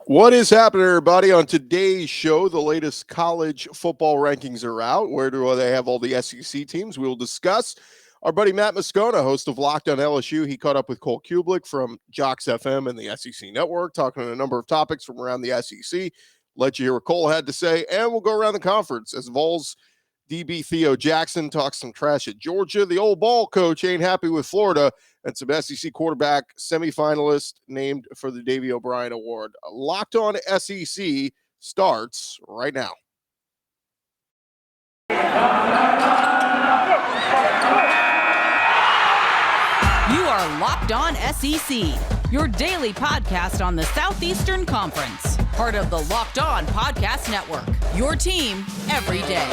What is happening, everybody? On today's show, the latest college football rankings are out. Where do they have all the SEC teams? We will discuss. Our buddy Matt Moscona, host of Locked On LSU, he caught up with Cole Cubelic from JOX-FM and the SEC Network, talking on a number of topics from around the SEC. Let you hear what Cole had to say, and we'll go around the conference as Vols DB Theo Jackson talks some trash at Georgia. The old ball coach ain't happy with Florida, and some SEC quarterback semifinalist named for the Davey O'Brien Award. Locked On SEC starts right now. You are Locked On SEC, your daily podcast on the Southeastern Conference, part of the Locked On Podcast Network, your team every day.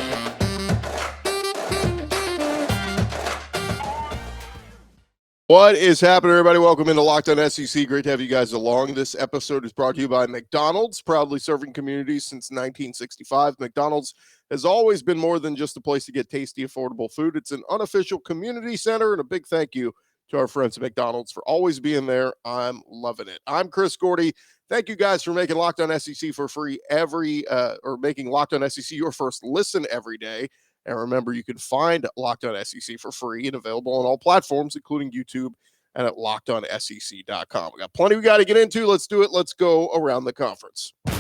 What is happening, everybody? Welcome into Locked On SEC. Great to have you guys along. This episode is brought to you by McDonald's, proudly serving communities since 1965. McDonald's has always been more than just a place to get tasty, affordable food. It's an unofficial community center, and a big thank you to our friends at McDonald's for always being there. I'm loving it. I'm Chris Gordy. Thank you guys for making Locked On SEC for free making Locked On SEC your first listen every day. And remember, you can find Locked On SEC for free and available on all platforms, including YouTube and at LockedOnSEC.com. We got plenty we got to get into. Let's do it. Let's go around the conference. Boots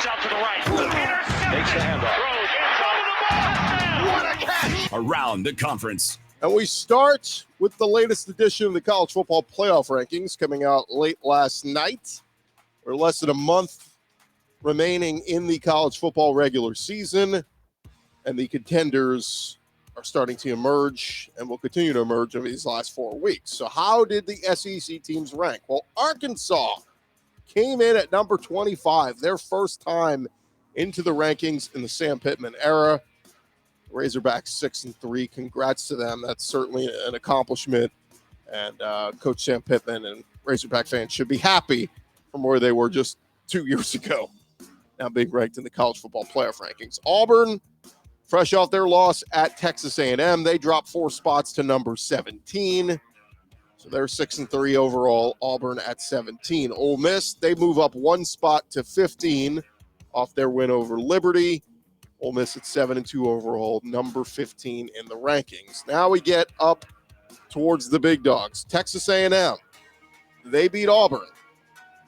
out to the right. Takes the handoff. What a catch! Around the conference. And we start with the latest edition of the college football playoff rankings coming out late last night. We're less than a month remaining in the college football regular season, and the contenders are starting to emerge and will continue to emerge over these last 4 weeks. So how did the SEC teams rank? Well, Arkansas came in at number 25, their first time into the rankings in the Sam Pittman era. Razorbacks 6-3. Congrats to them. That's certainly an accomplishment. And Coach Sam Pittman and Razorback fans should be happy from where they were just 2 years ago, now being ranked in the college football playoff rankings. Auburn, fresh off their loss at Texas A&M, they dropped 4 spots to number 17. So they're 6-3 overall. Auburn at 17. Ole Miss, they move up 1 spot to 15 off their win over Liberty. Ole Miss at 7-2 overall, number 15 in the rankings. Now we get up towards the big dogs. Texas A&M, they beat Auburn.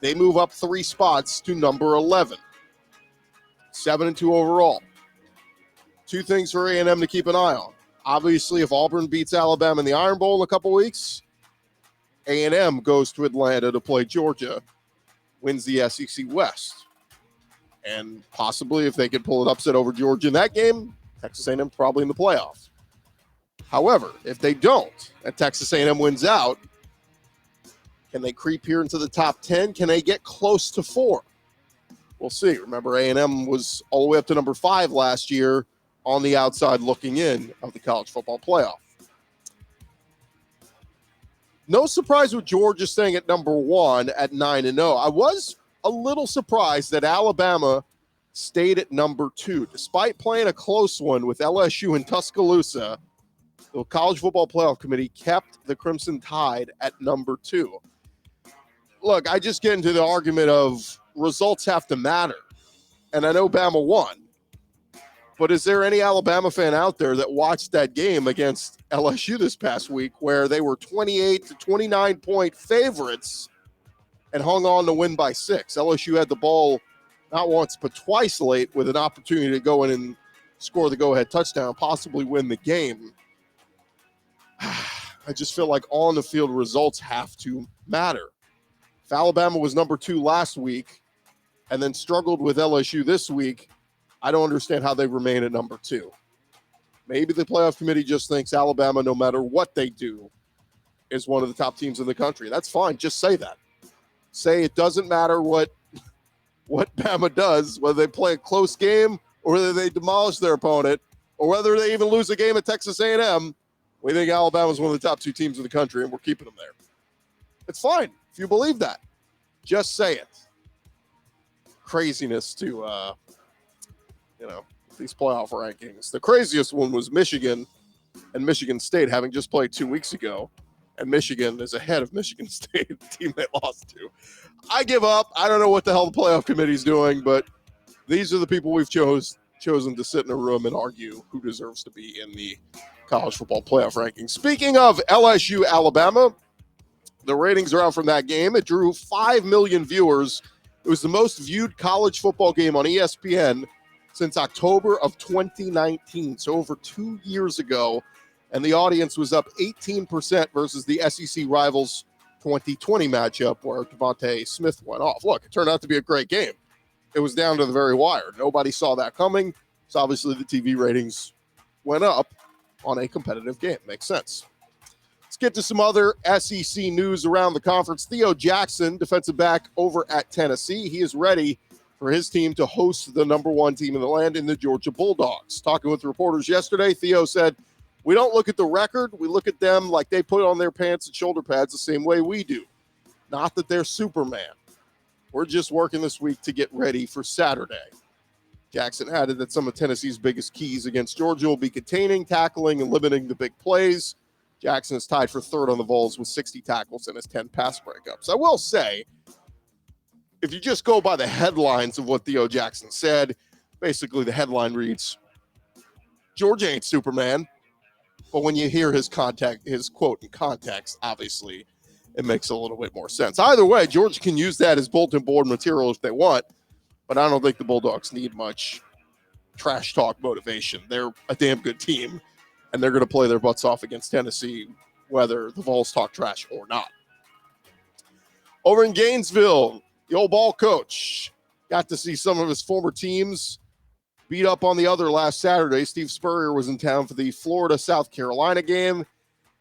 They move up 3 spots to number 11. 7-2 overall. 2 things for A&M to keep an eye on. Obviously, if Auburn beats Alabama in the Iron Bowl in a couple weeks, A&M goes to Atlanta to play Georgia, wins the SEC West. And possibly, if they can pull an upset over Georgia in that game, Texas A&M probably in the playoff. However, if they don't, and Texas A&M wins out, can they creep here into the top 10? Can they get close to 4? We'll see. Remember, A&M was all the way up to number 5 last year on the outside looking in of the college football playoff. No surprise with Georgia staying at number 1 at 9-0. I was a little surprised that Alabama stayed at number 2. Despite playing a close one with LSU in Tuscaloosa, the College Football Playoff Committee kept the Crimson Tide at number 2. Look, I just get into the argument of results have to matter. And I know Bama won. But is there any Alabama fan out there that watched that game against LSU this past week where they were 28 to 29-point favorites and hung on to win by 6? LSU had the ball not once but twice late with an opportunity to go in and score the go-ahead touchdown, possibly win the game. I just feel like on-the-field results have to matter. If Alabama was number 2 last week and then struggled with LSU this week, I don't understand how they remain at number 2. Maybe the playoff committee just thinks Alabama, no matter what they do, is one of the top teams in the country. That's fine. Just say that. Say it doesn't matter what Bama does, whether they play a close game or whether they demolish their opponent or whether they even lose a game at Texas A&M. We think Alabama's one of the top 2 teams in the country, and we're keeping them there. It's fine if you believe that. Just say it. Craziness to, these playoff rankings. The craziest one was Michigan and Michigan State having just played 2 weeks ago. and Michigan is ahead of Michigan State, the team they lost to. I give up. I don't know what the hell the playoff committee's doing, but these are the people we've chosen to sit in a room and argue who deserves to be in the college football playoff rankings. Speaking of LSU, Alabama, the ratings are out from that game. It drew 5 million viewers. It was the most viewed college football game on ESPN since October of 2019, so over 2 years ago, and the audience was up 18% versus the SEC rivals 2020 matchup where Devontae Smith went off. Look, it turned out to be a great game. It was down to the very wire. Nobody saw that coming, so obviously the TV ratings went up on a competitive game. Makes sense. Let's get to some other SEC news around the conference. Theo Jackson, defensive back over at Tennessee, he is ready for his team to host the number one team in the land in the Georgia Bulldogs. Talking with reporters yesterday, Theo said, "We don't look at the record. We look at them like they put on their pants and shoulder pads the same way we do. Not that they're Superman. We're just working this week to get ready for Saturday." Jackson added that some of Tennessee's biggest keys against Georgia will be containing, tackling, and limiting the big plays. Jackson is tied for third on the Vols with 60 tackles and his 10 pass breakups. I will say, if you just go by the headlines of what Theo Jackson said, basically the headline reads, Georgia ain't Superman. But when you hear his quote in context, obviously it makes a little bit more sense. Either way, Georgia can use that as bulletin board material if they want, but I don't think the Bulldogs need much trash talk motivation. They're a damn good team, and they're going to play their butts off against Tennessee, whether the Vols talk trash or not. Over in Gainesville, the old ball coach got to see some of his former teams beat up on the other last Saturday. Steve Spurrier was in town for the Florida-South Carolina game,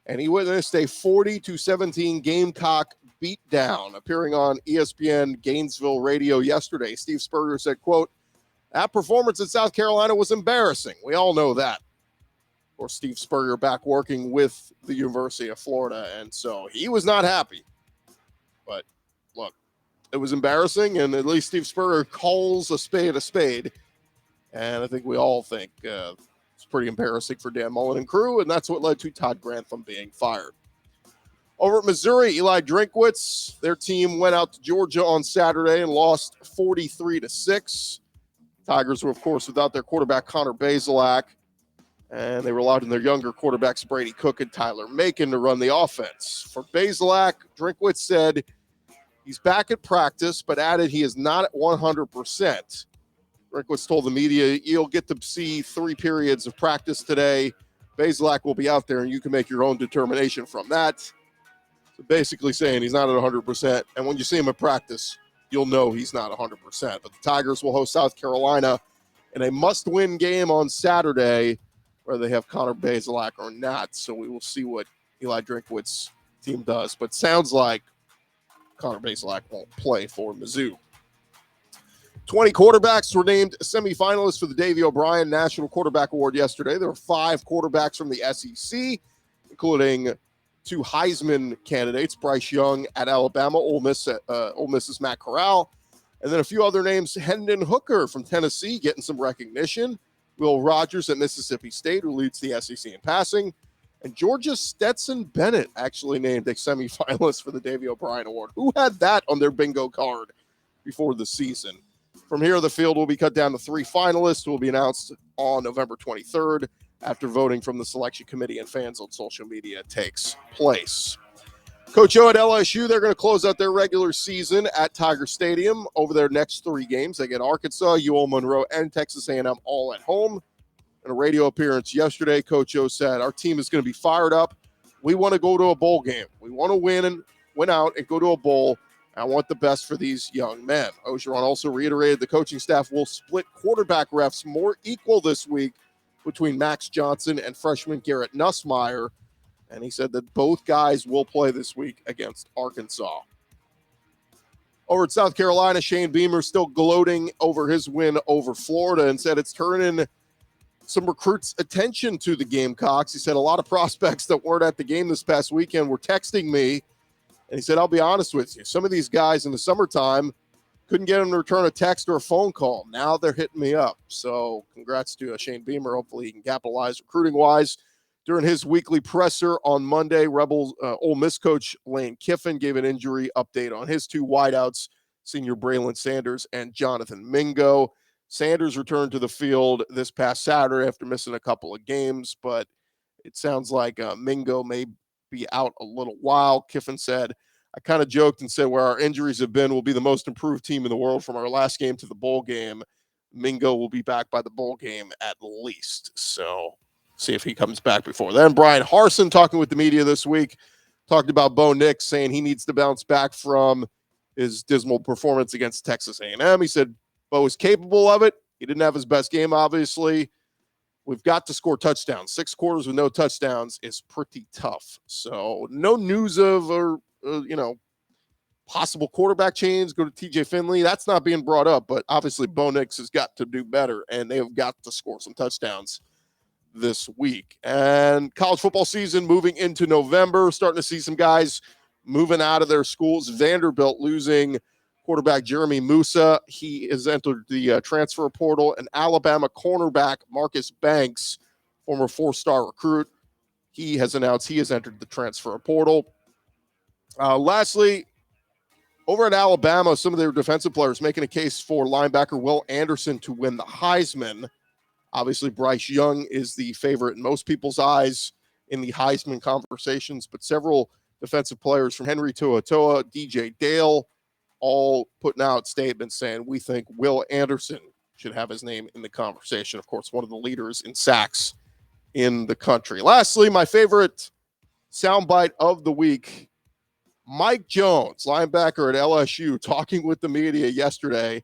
and he witnessed a 40-17 Gamecock beatdown. Appearing on ESPN Gainesville radio yesterday, Steve Spurrier said, quote, "That performance in South Carolina was embarrassing. We all know that." Of course, Steve Spurrier back working with the University of Florida, and so he was not happy. But look, it was embarrassing, and at least Steve Spurrier calls a spade. And I think we all think it's pretty embarrassing for Dan Mullen and crew, and that's what led to Todd Grantham being fired. Over at Missouri, Eli Drinkwitz, their team went out to Georgia on Saturday and lost 43-6. Tigers were, of course, without their quarterback Connor Bazelak, and they relied on their younger quarterbacks Brady Cook and Tyler Macon to run the offense. For Bazelak, Drinkwitz said he's back at practice, but added he is not at 100%. Drinkwitz told the media, "You'll get to see 3 periods of practice today. Bazelak will be out there, and you can make your own determination from that." So basically saying he's not at 100%, and when you see him at practice, you'll know he's not 100%. But the Tigers will host South Carolina in a must-win game on Saturday, whether they have Connor Bazelak or not. So we will see what Eli Drinkwitz's team does. But sounds like Connor Bazelak won't play for Mizzou. 20 quarterbacks were named semifinalists for the Davey O'Brien National Quarterback Award yesterday. There were 5 quarterbacks from the SEC, including 2 Heisman candidates, Bryce Young at Alabama, Ole Miss's Matt Corral, and then a few other names. Hendon Hooker from Tennessee getting some recognition. Will Rogers at Mississippi State, who leads the SEC in passing. And Georgia's Stetson Bennett actually named a semifinalist for the Davey O'Brien Award. Who had that on their bingo card before the season? From here, the field will be cut down to 3 finalists who will be announced on November 23rd after voting from the selection committee and fans on social media takes place. Coach O at LSU, they're going to close out their regular season at Tiger Stadium over their next 3 games. They get Arkansas, UL Monroe, and Texas A&M all at home. In a radio appearance yesterday, Coach O said, "Our team is going to be fired up. We want to go to a bowl game. We want to win out and go to a bowl. I want the best for these young men." Ogeron also reiterated the coaching staff will split quarterback refs more equal this week between Max Johnson and freshman Garrett Nussmeier. And he said that both guys will play this week against Arkansas. Over at South Carolina, Shane Beamer still gloating over his win over Florida and said it's turning some recruits' attention to the Gamecocks. He said a lot of prospects that weren't at the game this past weekend were texting me. And he said, "I'll be honest with you, some of these guys in the summertime couldn't get them to return a text or a phone call. Now they're hitting me up." So congrats to Shane Beamer. Hopefully he can capitalize recruiting-wise. During his weekly presser on Monday, Ole Miss coach Lane Kiffin gave an injury update on his two wideouts, senior Braylon Sanders and Jonathan Mingo. Sanders returned to the field this past Saturday after missing a couple of games, but it sounds like Mingo may be out a little while. Kiffin said, I kind of joked and said where our injuries have been, we'll be the most improved team in the world from our last game to the bowl game. Mingo will be back by the bowl game at least. So see if he comes back before then. Brian Harsin, talking with the media this week, talked about Bo Nix, saying he needs to bounce back from his dismal performance against Texas A&M. He said Bo is capable of it. He didn't have his best game, obviously. We've got to score touchdowns. 6 quarters with no touchdowns is pretty tough. So no news of possible quarterback change, go to TJ Finley. That's not being brought up, but obviously Bo Nix has got to do better, and they have got to score some touchdowns this week. And college football season moving into November, starting to see some guys moving out of their schools. Vanderbilt losing quarterback Jeremy Musa. He has entered the transfer portal. And Alabama cornerback Marcus Banks, former 4-star recruit, he has announced he has entered the transfer portal. Lastly, over at Alabama, some of their defensive players making a case for linebacker Will Anderson to win the Heisman. Obviously, Bryce Young is the favorite in most people's eyes in the Heisman conversations, but several defensive players from Henry To'oTo'o, DJ Dale, all putting out statements saying we think Will Anderson should have his name in the conversation. Of course, one of the leaders in sacks in the country. Lastly, my favorite soundbite of the week, Mike Jones, linebacker at LSU, talking with the media yesterday.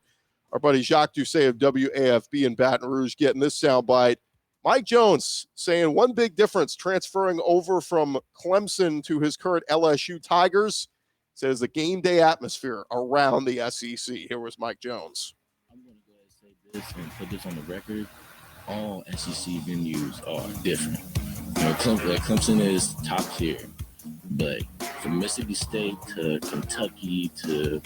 Our buddy Jacques Doucet of WAFB in Baton Rouge getting this soundbite. Mike Jones saying one big difference transferring over from Clemson to his current LSU Tigers, says the game day atmosphere around the SEC. Here was Mike Jones. I'm going to go ahead and say this and put this on the record. All SEC venues are different. Clemson is top tier, but from Mississippi State to Kentucky to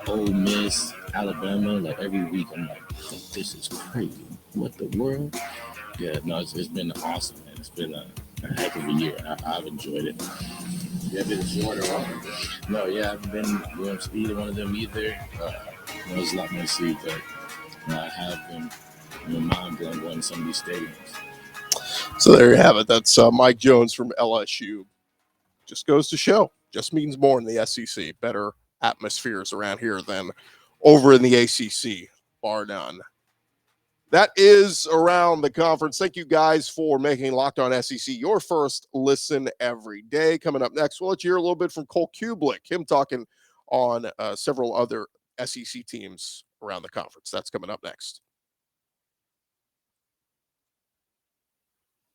Ole Miss, Alabama, like every week I'm like, this is crazy. What the world? Yeah, no, it's been awesome, man. It's been a heck of a year. I've enjoyed it. You have been to Florida, right? No, yeah, I haven't been to either one of them either. There's a lot more to see, but I have been mind blown going to some of these stadiums. So there you have it. That's Mike Jones from LSU. Just goes to show. Just means more in the SEC. Better atmospheres around here than over in the ACC, bar none. That is around the conference. Thank you guys for making Locked On SEC your first listen every day. Coming up next, we'll let you hear a little bit from Cole Cubelic, him talking on several other SEC teams around the conference. That's coming up next.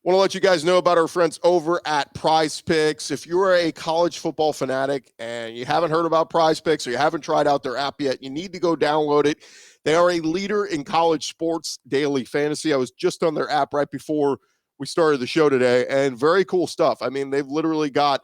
Want to let you guys know about our friends over at PrizePicks. If you're a college football fanatic and you haven't heard about PrizePicks or you haven't tried out their app yet, you need to go download it. They are a leader in college sports daily fantasy. I was just on their app right before we started the show today, and very cool stuff. I mean, they've literally got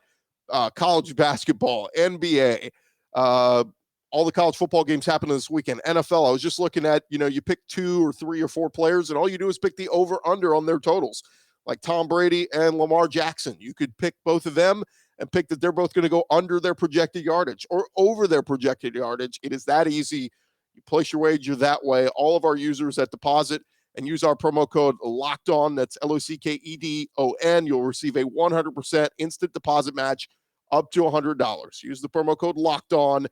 college basketball, NBA, all the college football games happening this weekend, NFL. I was just looking at, you pick 2 or 3 or 4 players, and all you do is pick the over-under on their totals. Like Tom Brady and Lamar Jackson. You could pick both of them and pick that they're both going to go under their projected yardage or over their projected yardage. It is that easy. You place your wager that way. All of our users that deposit and use our promo code LOCKEDON, that's LOCKEDON, you'll receive a 100% instant deposit match up to $100. Use the promo code LOCKEDON.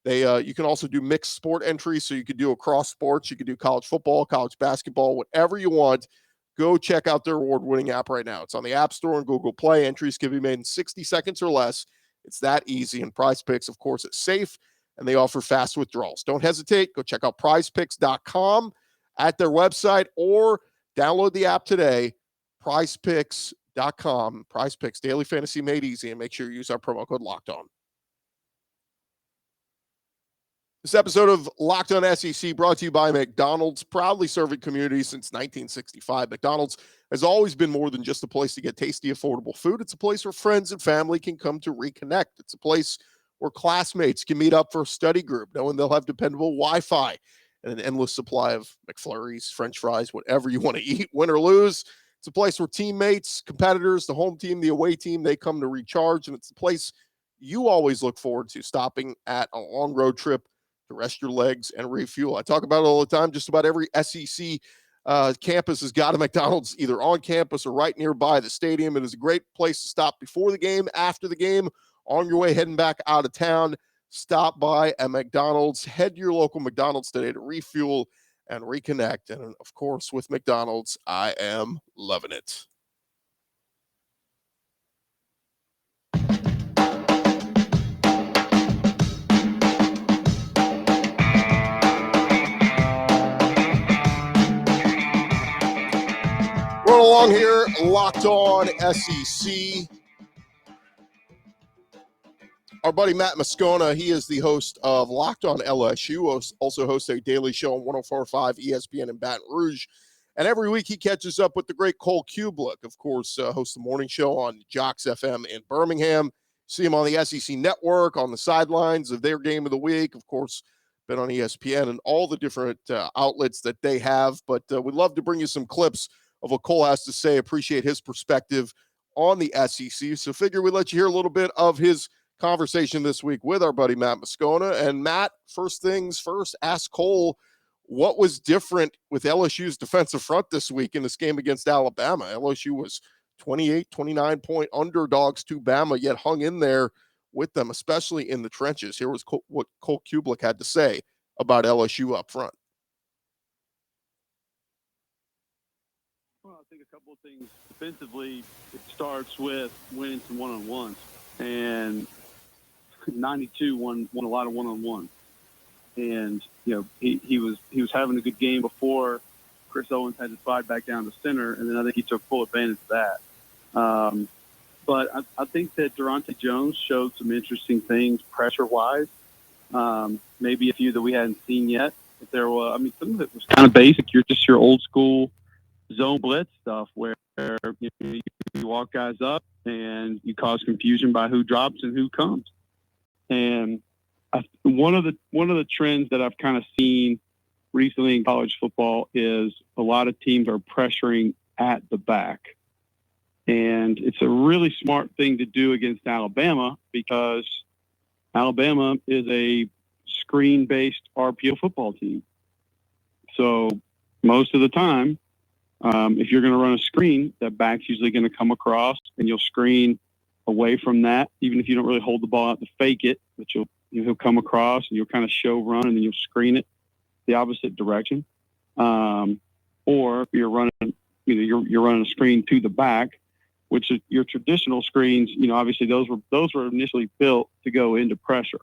You can also do mixed sport entries, so you could do across sports. You could do college football, college basketball, whatever you want. Go check out their award-winning app right now. It's on the App Store and Google Play. Entries can be made in 60 seconds or less. It's that easy. And PrizePicks, of course, it's safe, and they offer fast withdrawals. Don't hesitate. Go check out PrizePicks.com at their website or download the app today, PrizePicks.com. PrizePicks, daily fantasy made easy, and make sure you use our promo code LOCKEDON. This episode of Locked On SEC brought to you by McDonald's, proudly serving communities since 1965. McDonald's has always been more than just a place to get tasty, affordable food. It's a place where friends and family can come to reconnect. It's a place where classmates can meet up for a study group, knowing they'll have dependable Wi-Fi and an endless supply of McFlurries, French fries, whatever you want to eat, win or lose. It's a place where teammates, competitors, the home team, the away team, they come to recharge, and it's a place you always look forward to stopping at a long road trip to rest your legs and refuel. I talk about it all the time. Just about every SEC campus has got a McDonald's either on campus or right nearby the stadium. It is a great place to stop before the game, after the game, on your way heading back out of town. Stop by a McDonald's. Head to your local McDonald's today to refuel and reconnect. And of course, with McDonald's, I am loving it. Rolling along here, Locked On SEC. Our buddy Matt Moscona, he is the host of Locked On LSU, also hosts a daily show on 104.5 ESPN in Baton Rouge. And every week he catches up with the great Cole Cubelic, of course, hosts the morning show on JOX-FM in Birmingham. See him on the SEC Network, on the sidelines of their game of the week. Of course, been on ESPN and all the different outlets that they have. But we'd love to bring you some clips of what Cole has to say. Appreciate his perspective on the SEC. So figure we'd let you hear a little bit of his conversation this week with our buddy Matt Moscona. And Matt, first things first, ask Cole what was different with LSU's defensive front this week in this game against Alabama. LSU was 29 point underdogs to Bama, yet hung in there with them, especially in the trenches. Here was what Cole Cubelic had to say about LSU up front. Well, I think a couple of things. Defensively, it starts with winning some one-on-ones. And 92 won a lot of one-on-one. And, you know, he was having a good game before Chris Owens had to slide back down to center, and then I think he took full advantage of that. But I think that Durante Jones showed some interesting things pressure-wise, maybe a few that we hadn't seen yet. But there was, I mean, some of it was kind of basic. You're just your old-school zone blitz stuff where you walk guys up and you cause confusion by who drops and who comes. And one of the trends that I've kind of seen recently in college football is a lot of teams are pressuring at the back. And it's a really smart thing to do against Alabama because Alabama is a screen-based RPO football team. So most of the time, if you're going to run a screen, that back's usually going to come across and you'll screen away from that, even if you don't really hold the ball out to fake it, but he'll come across and you'll kind of show run and then you'll screen it the opposite direction. Or you're running, you're running a screen to the back, which is your traditional screens. Obviously those were initially built to go into pressure.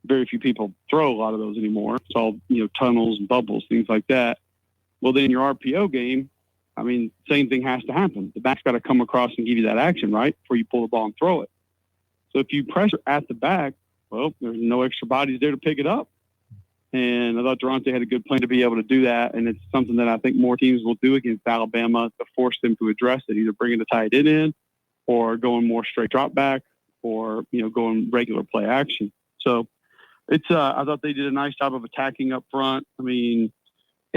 Very few people throw a lot of those anymore. It's all, tunnels and bubbles, things like that. Well, then your RPO game, same thing has to happen. The back's got to come across and give you that action, right, before you pull the ball and throw it. So if you pressure at the back, well, there's no extra bodies there to pick it up. And I thought Durante had a good plan to be able to do that, and it's something that I think more teams will do against Alabama to force them to address it, either bringing the tight end in or going more straight drop back or, going regular play action. So it's I thought they did a nice job of attacking up front.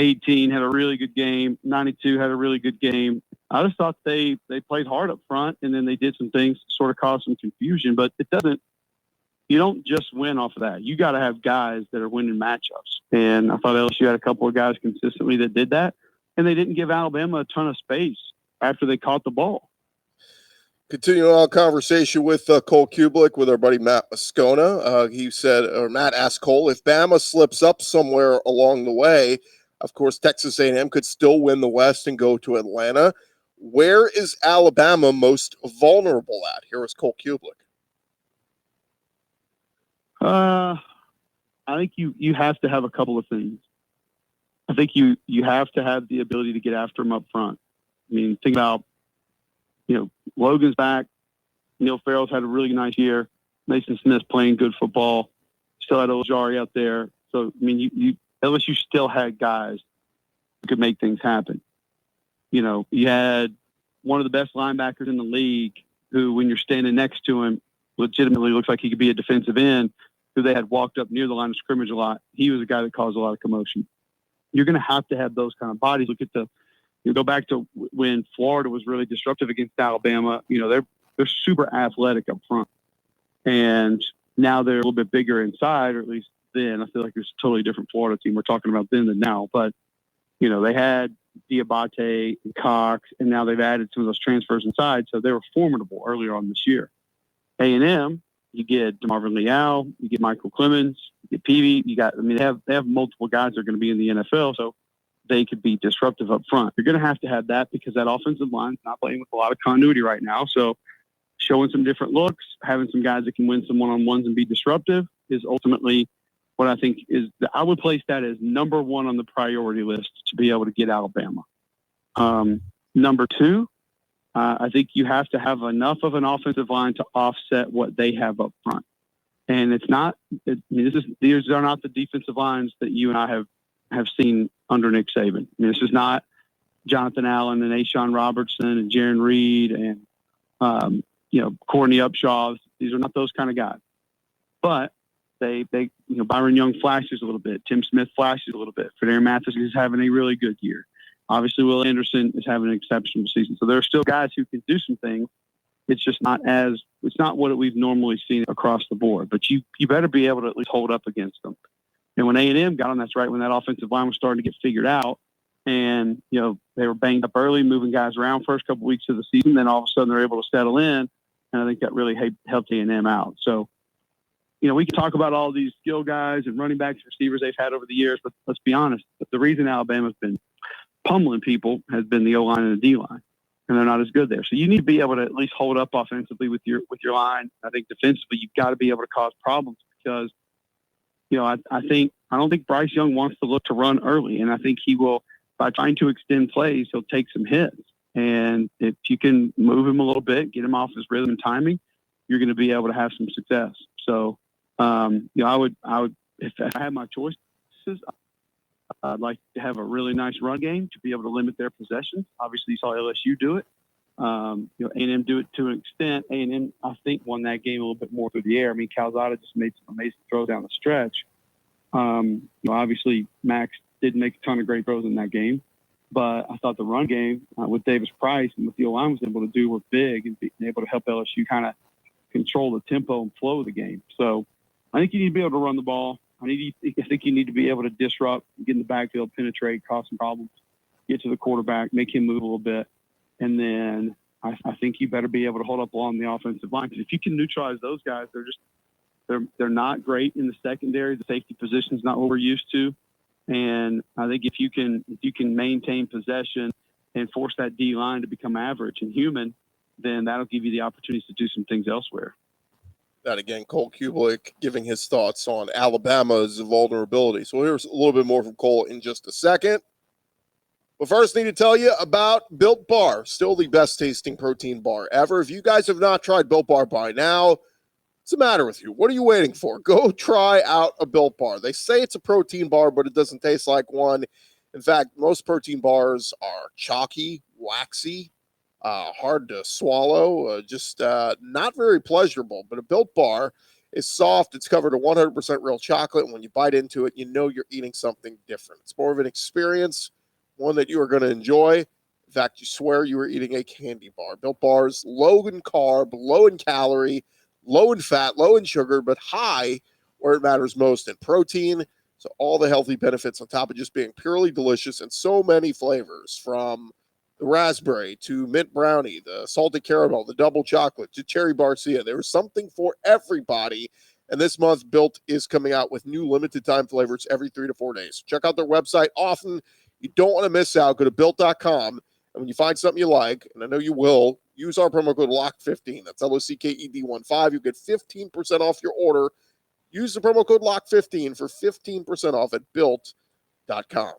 18 had a really good game. 92 had a really good game. I just thought they played hard up front, and then they did some things to sort of cause some confusion. But you don't just win off of that. You got to have guys that are winning matchups. And I thought LSU had a couple of guys consistently that did that, and they didn't give Alabama a ton of space after they caught the ball. Continuing our conversation with Cole Cubelic with our buddy Matt Moscona. He said, or Matt asked Cole, if Bama slips up somewhere along the way, of course, Texas A&M could still win the West and go to Atlanta. Where is Alabama most vulnerable at? Here is Cole Cubelic. I think you have to have a couple of things. I think you have to have the ability to get after them up front. Think about, Logan's back. Neil Farrell's had a really nice year. Mason Smith's playing good football. Still had Ojari out there. So, LSU still had guys who could make things happen. You had one of the best linebackers in the league who, when you're standing next to him, legitimately looks like he could be a defensive end, who they had walked up near the line of scrimmage a lot. He was a guy that caused a lot of commotion. You're going to have those kind of bodies. Look at the You go back to when Florida was really disruptive against Alabama. They're super athletic up front, and now they're a little bit bigger inside, or at least then. I feel like it's a totally different Florida team we're talking about then than now. But they had Diabate and Cox, and now they've added some of those transfers inside, so they were formidable earlier on this year. A&M, you get DeMarvin Leal, you get Michael Clemens, you get Peavy. They have multiple guys that are going to be in the NFL, so they could be disruptive up front. You're going to have that because that offensive line is not playing with a lot of continuity right now. So showing some different looks, having some guys that can win some one-on-ones and be disruptive is ultimately what I think I would place that as number one on the priority list to be able to get Alabama. Number two, I think you have to have enough of an offensive line to offset what they have up front. And these are not the defensive lines that you and I have seen under Nick Saban. This is not Jonathan Allen and Ashawn Robertson and Jaron Reed and Courtney Upshaw. These are not those kind of guys. But they Byron Young flashes a little bit. Tim Smith flashes a little bit. Fedarian Mathis is having a really good year. Obviously, Will Anderson is having an exceptional season. So there are still guys who can do some things. It's just not what we've normally seen across the board. But you better be able to at least hold up against them. And when A&M got on, that's right when that offensive line was starting to get figured out, and they were banged up early, moving guys around first couple weeks of the season. Then all of a sudden they're able to settle in, and I think that really helped A&M out. So, we can talk about all these skill guys and running backs, receivers they've had over the years, but let's be honest. The reason Alabama's been pummeling people has been the O-line and the D-line, and they're not as good there. So you need to be able to at least hold up offensively with your line. I think defensively you've got to be able to cause problems because, I don't think Bryce Young wants to look to run early, and I think he will, by trying to extend plays, he'll take some hits. And if you can move him a little bit, get him off his rhythm and timing, you're going to be able to have some success. So, I would, if I had my choices, I'd like to have a really nice run game to be able to limit their possessions. Obviously, you saw LSU do it. A&M do it to an extent. A&M, I think, won that game a little bit more through the air. Calzada just made some amazing throws down the stretch. Obviously, Max didn't make a ton of great throws in that game, but I thought the run game with Davis Price and what the O-line was able to do were big and being able to help LSU kind of control the tempo and flow of the game. So I think you need to be able to run the ball. I think you need to be able to disrupt, get in the backfield, penetrate, cause some problems, get to the quarterback, make him move a little bit. And then I think you better be able to hold up along the offensive line. Because if you can neutralize those guys, they're not great in the secondary. The safety position is not what we're used to. And I think if you can maintain possession and force that D line to become average and human, then that'll give you the opportunities to do some things elsewhere. That again, Cole Cubelic giving his thoughts on Alabama's vulnerability. So here's a little bit more from Cole in just a second. But first, I need to tell you about Built Bar, still the best tasting protein bar ever. If you guys have not tried Built Bar by now, what's the matter with you? What are you waiting for? Go try out a Built Bar. They say it's a protein bar, but it doesn't taste like one. In fact, most protein bars are chalky, waxy, hard to swallow, just not very pleasurable. But a Built Bar is soft. It's covered in 100% real chocolate. And when you bite into it, you know you're eating something different. It's more of an experience, one that you are going to enjoy. In fact, you swear you are eating a candy bar. Built Bars, low in carb, low in calorie, low in fat, low in sugar, but high where it matters most in protein. So all the healthy benefits on top of just being purely delicious, and so many flavors, from the raspberry to mint brownie, the salted caramel, the double chocolate, to cherry barcia. There is something for everybody. And this month, Built is coming out with new limited time flavors every 3 to 4 days. Check out their website often. You don't want to miss out. Go to Built.com. And when you find something you like, and I know you will, use our promo code LOCK15. That's LOCKED15. You'll get 15% off your order. Use the promo code LOCK15 for 15% off at Built.com.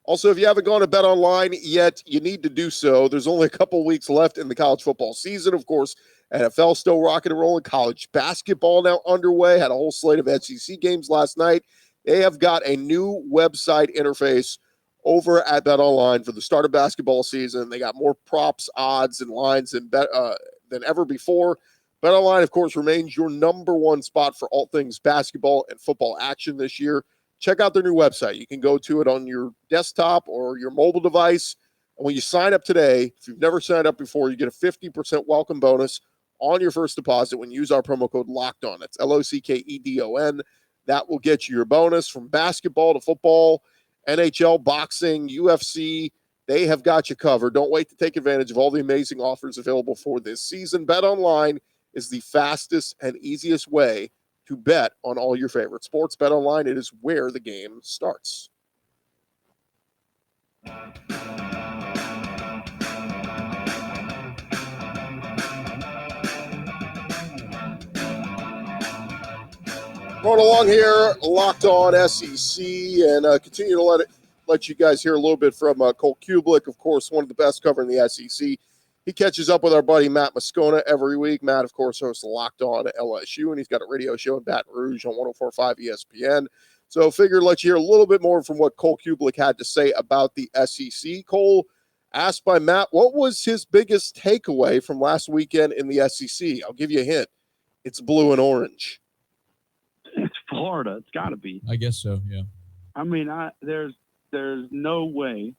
Also, if you haven't gone to BetOnline yet, you need to do so. There's only a couple weeks left in the college football season. Of course, NFL still rocking and rolling. College basketball now underway. Had a whole slate of SEC games last night. They have got a new website interface over at BetOnline for the start of basketball season. They got more props, odds, and lines than ever before. BetOnline, of course, remains your number one spot for all things basketball and football action this year. check out their new website. You can go to it on your desktop or your mobile device. And when you sign up today, if you've never signed up before, you get a 50% welcome bonus on your first deposit when you use our promo code LOCKEDON. That's LOCKEDON. That will get you your bonus from basketball to football, NHL, boxing, UFC. They have got you covered. Don't wait to take advantage of all the amazing offers available for this season. BetOnline is the fastest and easiest way to bet on all your favorite sports. BetOnline, it is where the game starts. Going along here, Locked On SEC, and continue to let you guys hear a little bit from Cole Cubelic, of course, one of the best covering the SEC. He catches up with our buddy Matt Moscona every week. Matt, of course, hosts Locked On LSU, and he's got a radio show in Baton Rouge on 104.5 ESPN. So figured let you hear a little bit more from what Cole Cubelic had to say about the SEC. Cole, asked by Matt, what was his biggest takeaway from last weekend in the SEC? I'll give you a hint. It's blue and orange. It's Florida. It's got to be. I guess so, yeah. I mean, there's no way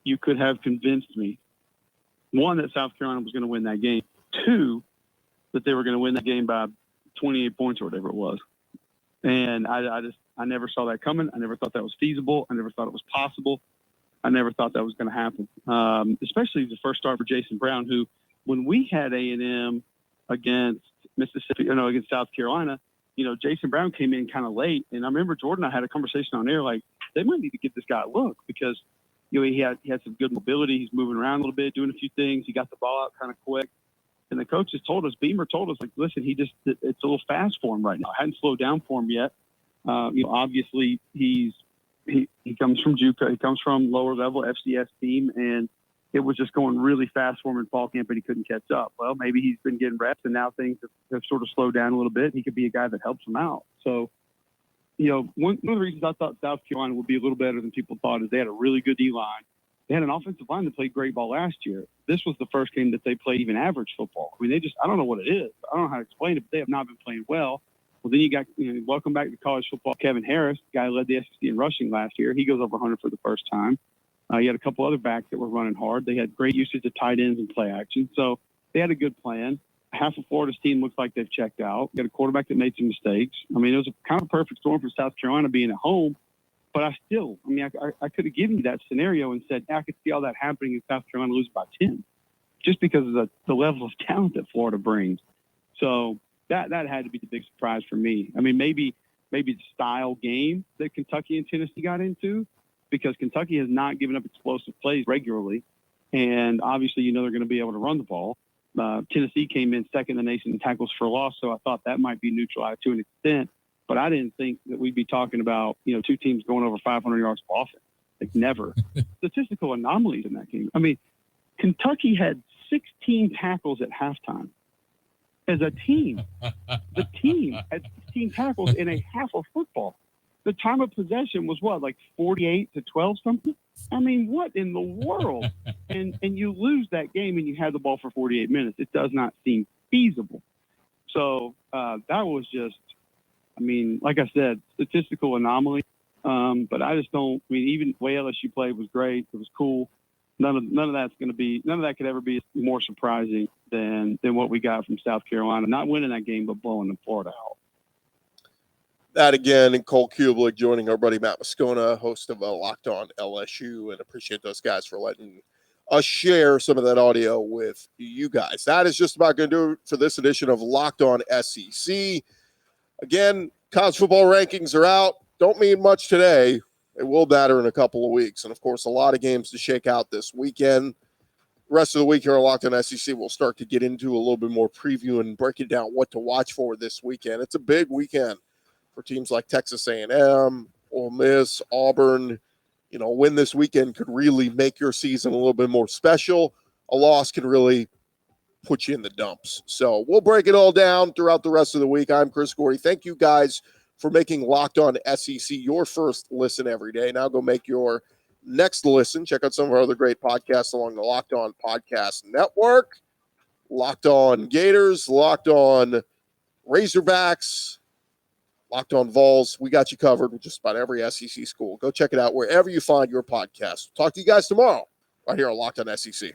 you could have convinced me, one, that South Carolina was going to win that game, two, that they were going to win that game by 28 points or whatever it was. And I never saw that coming. I never thought that was feasible. I never thought it was possible. I never thought that was going to happen, especially the first start for Jason Brown, who, when we had A&M against Mississippi, against South Carolina, Jason Brown came in kind of late. And I remember Jordan and I had a conversation on air, like, they might need to give this guy a look because, he had some good mobility. He's moving around a little bit, doing a few things. He got the ball out kind of quick. And the coaches told us, Beamer told us, like, listen, it's a little fast for him right now. I hadn't slowed down for him yet. Obviously he comes from JUCO. He comes from lower level FCS team, and it was just going really fast for him in fall camp, and he couldn't catch up. Well, maybe he's been getting reps, and now things have sort of slowed down a little bit. He could be a guy that helps him out. So, one of the reasons I thought South Carolina would be a little better than people thought is they had a really good D-line. They had an offensive line that played great ball last year. This was the first game that they played even average football. I mean, I don't know what it is. I don't know how to explain it, but they have not been playing well. Well, then you got, welcome back to college football, Kevin Harris, the guy who led the SEC in rushing last year. He goes over 100 for the first time. You had a couple other backs that were running hard. They had great usage of tight ends and play action. So they had a good plan. Half of Florida's team looks like they've checked out. Got a quarterback that made some mistakes. I mean, it was a kind of perfect storm for South Carolina being at home. But I could have given you that scenario and said, I could see all that happening in South Carolina losing by 10, just because of the level of talent that Florida brings. So that had to be the big surprise for me. I mean, maybe the style game that Kentucky and Tennessee got into, because Kentucky has not given up explosive plays regularly. And obviously, they're going to be able to run the ball. Tennessee came in second in the nation in tackles for loss, so I thought that might be neutralized to an extent. But I didn't think that we'd be talking about, two teams going over 500 yards of offense. Like, never. Statistical anomalies in that game. I mean, Kentucky had 16 tackles at halftime. As a team, the team had 16 tackles in a half of football. The time of possession was what, like 48-12 something? I mean, what in the world? And you lose that game and you have the ball for 48 minutes. It does not seem feasible. So that was just, like I said, statistical anomaly. But I just don't. Even the way LSU played was great. It was cool. None of that could ever be more surprising than what we got from South Carolina. Not winning that game, but blowing them Florida out. That again, and Cole Cubelic joining our buddy Matt Moscona, host of Locked On LSU, and appreciate those guys for letting us share some of that audio with you guys. That is just about going to do it for this edition of Locked On SEC. Again, college football rankings are out. Don't mean much today. It will matter in a couple of weeks. And, of course, a lot of games to shake out this weekend. The rest of the week here on Locked On SEC, we'll start to get into a little bit more preview and breaking down what to watch for this weekend. It's a big weekend for teams like Texas A&M, Ole Miss, Auburn. Win this weekend could really make your season a little bit more special. A loss can really put you in the dumps. So we'll break it all down throughout the rest of the week. I'm Chris Gordy. Thank you guys for making Locked On SEC your first listen every day. Now go make your next listen. Check out some of our other great podcasts along the Locked On Podcast Network. Locked On Gators, Locked On Razorbacks, Locked On Vols. We got you covered with just about every SEC school. Go check it out wherever you find your podcast. Talk to you guys tomorrow right here on Locked On SEC.